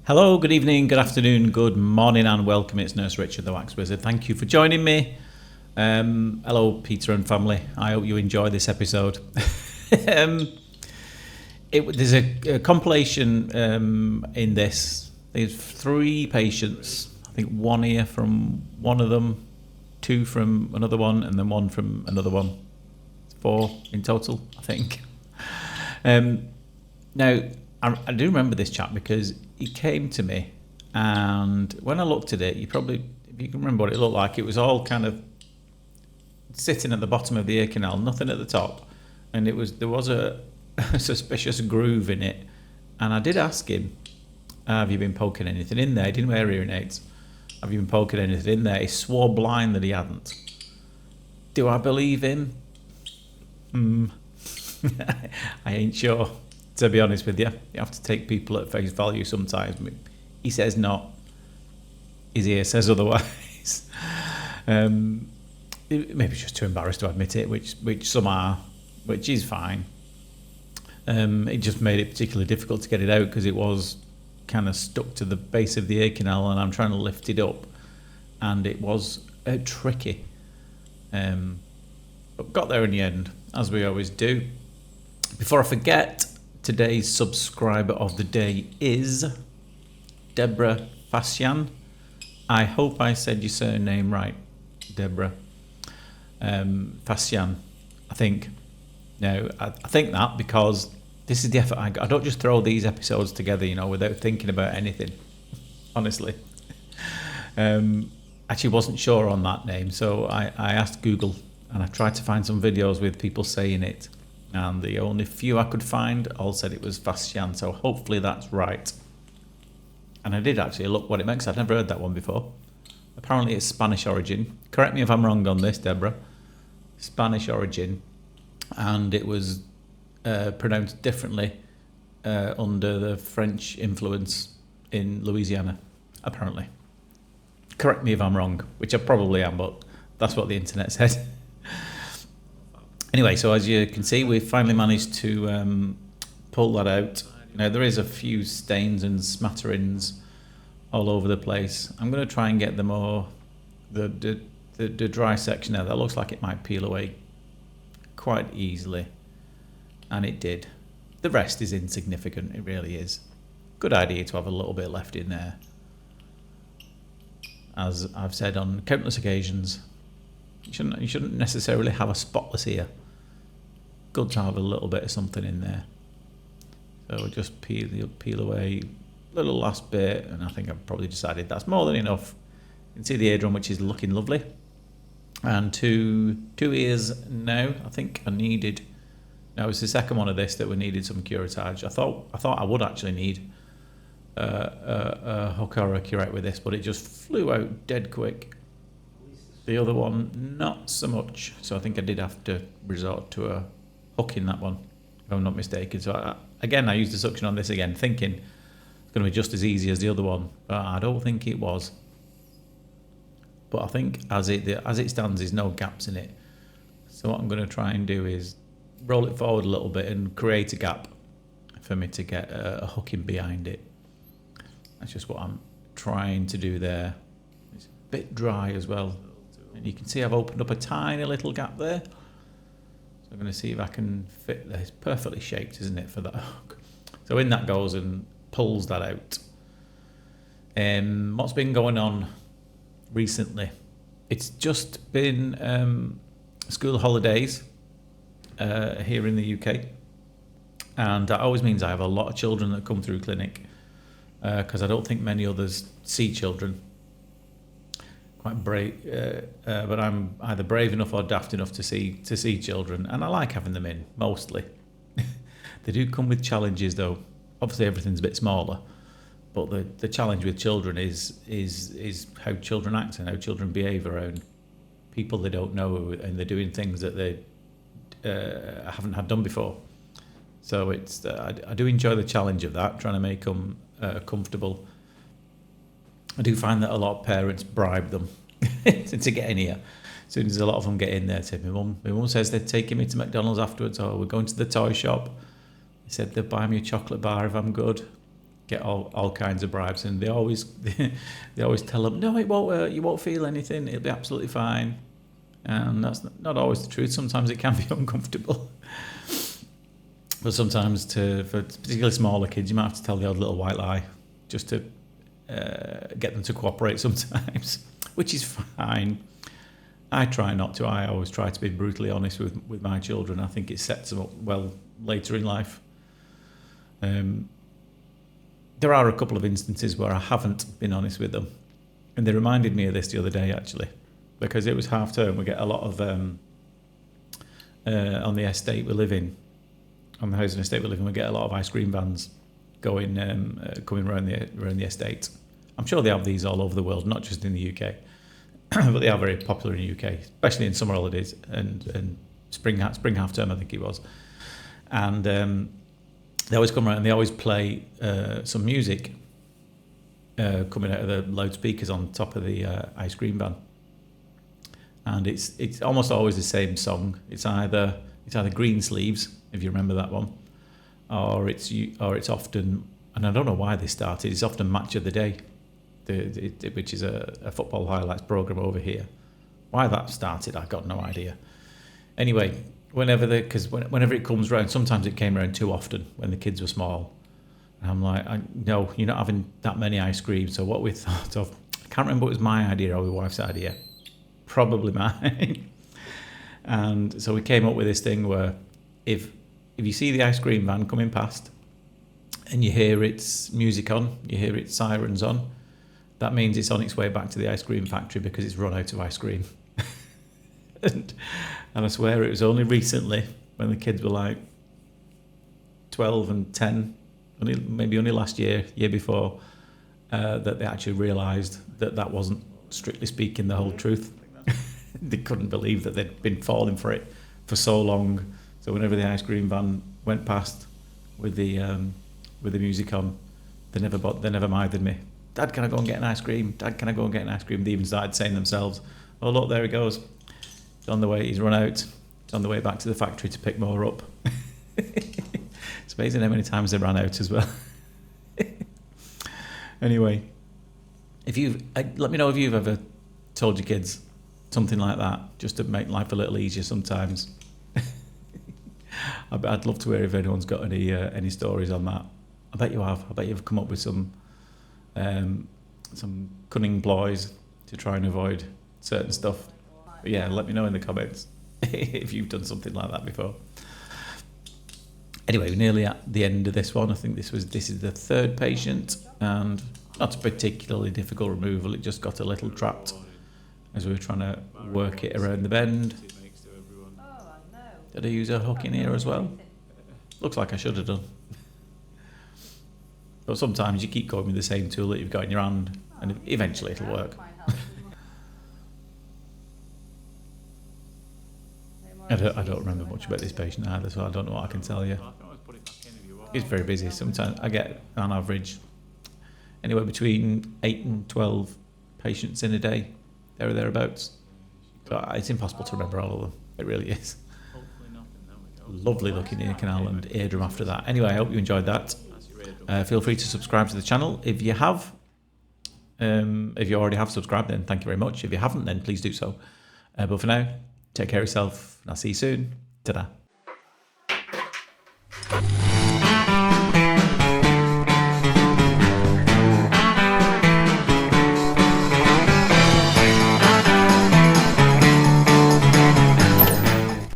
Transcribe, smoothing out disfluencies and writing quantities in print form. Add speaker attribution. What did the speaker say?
Speaker 1: Hello, good evening, good afternoon, good morning, and welcome. It's Nurse Richard, the Wax Wizard. Thank you for joining me. Hello, Peter and family. I hope you enjoy this episode. There's a compilation in this. There's 3 patients. I think 1 here from one of them, 2 from another one, and then 1 from another one. 4 in total, I think. Now, I do remember this chap because he came to me, and when I looked at it, if you can remember what it looked like, it was all kind of sitting at the bottom of the ear canal, nothing at the top, and there was a suspicious groove in it. And I did ask him, have you been poking anything in there? He didn't wear hearing aids. Have you been poking anything in there? He swore blind that he hadn't. Do I believe him? I ain't sure, to be honest with you. You have to take people at face value sometimes. He says not. His ear says otherwise. Maybe just too embarrassed to admit it, which some are, which is fine. It just made it particularly difficult to get it out because it was kind of stuck to the base of the ear canal, and I'm trying to lift it up, and it was tricky. But got there in the end, as we always do. Before I forget, today's subscriber of the day is Deborah Fascian. I hope I said your surname right, Deborah. Fascian, I think. Now, I think that because this is the effort I got. I don't just throw these episodes together, without thinking about anything, honestly. Actually wasn't sure on that name, so I asked Google, and I tried to find some videos with people saying it, and the only few I could find all said it was Fascian, so hopefully that's right. And I did actually look what it makes. I'd never heard that one before. Apparently it's Spanish origin. Correct me if I'm wrong on this, Deborah. Spanish origin, and it was pronounced differently under the French influence in Louisiana, apparently. Correct me if I'm wrong, which I probably am, but that's what the internet said. Anyway, so as you can see, we've finally managed to pull that out. Now, there is a few stains and smatterings all over the place. I'm going to try and get the dry section there. That looks like it might peel away quite easily. And it did. The rest is insignificant, it really is. Good idea to have a little bit left in there. As I've said on countless occasions, you shouldn't necessarily have a spotless ear. Good to have a little bit of something in there. So we'll just peel away a little last bit, and I think I've probably decided that's more than enough. You can see the eardrum, which is looking lovely. And two ears now. I think I needed. Now it's the second one of this that we needed some curettage. I thought I would actually need a hook or a curette with this, but it just flew out dead quick. The other one, not so much. So I think I did have to resort to a hook in that one, if I'm not mistaken. So I used the suction on this again, thinking it's going to be just as easy as the other one, but I don't think it was. But I think as it stands, there's no gaps in it. So what I'm going to try and do is roll it forward a little bit and create a gap for me to get a hook in behind it. That's just what I'm trying to do there. It's a bit dry as well. And you can see I've opened up a tiny little gap there. So I'm going to see if I can fit this. Perfectly shaped, isn't it, for that hook? So in that goes and pulls that out. What's been going on recently? It's just been school holidays here in the UK. And that always means I have a lot of children that come through clinic because I don't think many others see children. Quite brave, but I'm either brave enough or daft enough to see children, and I like having them in mostly. They do come with challenges, though. Obviously, everything's a bit smaller, but the challenge with children is how children act and how children behave around people they don't know, and they're doing things that they haven't had done before. So it's I do enjoy the challenge of that, trying to make them comfortable. I do find that a lot of parents bribe them to get in here. As soon as a lot of them get in there, say, my mum says they're taking me to McDonald's afterwards, or we're going to the toy shop. They said they'll buy me a chocolate bar if I'm good. get all kinds of bribes, and they always they always tell them, no, it won't hurt, you won't feel anything, it'll be absolutely fine. And that's not always the truth. Sometimes it can be uncomfortable. But sometimes, for particularly smaller kids, you might have to tell the odd little white lie just to get them to cooperate sometimes, which is fine. I try not to. I always try to be brutally honest with my children. I think it sets them up well later in life. There are a couple of instances where I haven't been honest with them. And they reminded me of this the other day, actually, because it was half term. We get a lot of, on the estate we live in, on the housing estate we live in, we get a lot of ice cream vans coming around the estate. I'm sure they have these all over the world, not just in the UK, but they are very popular in the UK, especially in summer holidays and spring half term, I think it was. And they always come around and they always play some music coming out of the loudspeakers on top of the ice cream van. And it's almost always the same song. It's either Green Sleeves, if you remember that one, or it's often, and I don't know why they started, it's often Match of the Day, which is a football highlights program over here. Why that started, I've got no idea. Anyway, whenever it comes round, sometimes it came around too often when the kids were small. And I'm like, no, you're not having that many ice creams. So what we thought of, I can't remember if it was my idea or my wife's idea. Probably mine. And so we came up with this thing where if you see the ice cream van coming past and you hear its music on, you hear its sirens on, that means it's on its way back to the ice cream factory because it's run out of ice cream. And I swear it was only recently, when the kids were like 12 and 10, maybe only last year before, that they actually realised that wasn't, strictly speaking, the whole truth. They couldn't believe that they'd been falling for it for so long. So whenever the ice cream van went past with the music on, they never minded me. Dad, can I go and get an ice cream? Dad, can I go and get an ice cream? They even started saying themselves, oh look, there he goes. He's on the way, he's run out. He's on the way back to the factory to pick more up. It's amazing how many times they ran out as well. Anyway, let me know if you've ever told your kids something like that, just to make life a little easier sometimes. I'd love to hear if anyone's got any stories on that. I bet you have. I bet you've come up with some cunning ploys to try and avoid certain stuff. But yeah, let me know in the comments if you've done something like that before. Anyway, we're nearly at the end of this one. I think this is the third patient, and not a particularly difficult removal. It just got a little trapped as we were trying to work it around the bend. Did I use a hook in here as well? Looks like I should have done. But sometimes you keep going with the same tool that you've got in your hand, and eventually it'll work. I don't remember much about this patient either, so I don't know what I can tell you. He's very busy. Sometimes I get, on average, anywhere between 8 and 12 patients in a day, there or thereabouts. So it's impossible to remember all of them. It really is. Lovely looking ear canal and eardrum after that. Anyway, I hope you enjoyed that. Feel free to subscribe to the channel if you have. If you already have subscribed, then thank you very much. If you haven't, then please do so. But for now, take care of yourself, and I'll see you soon. Ta-da.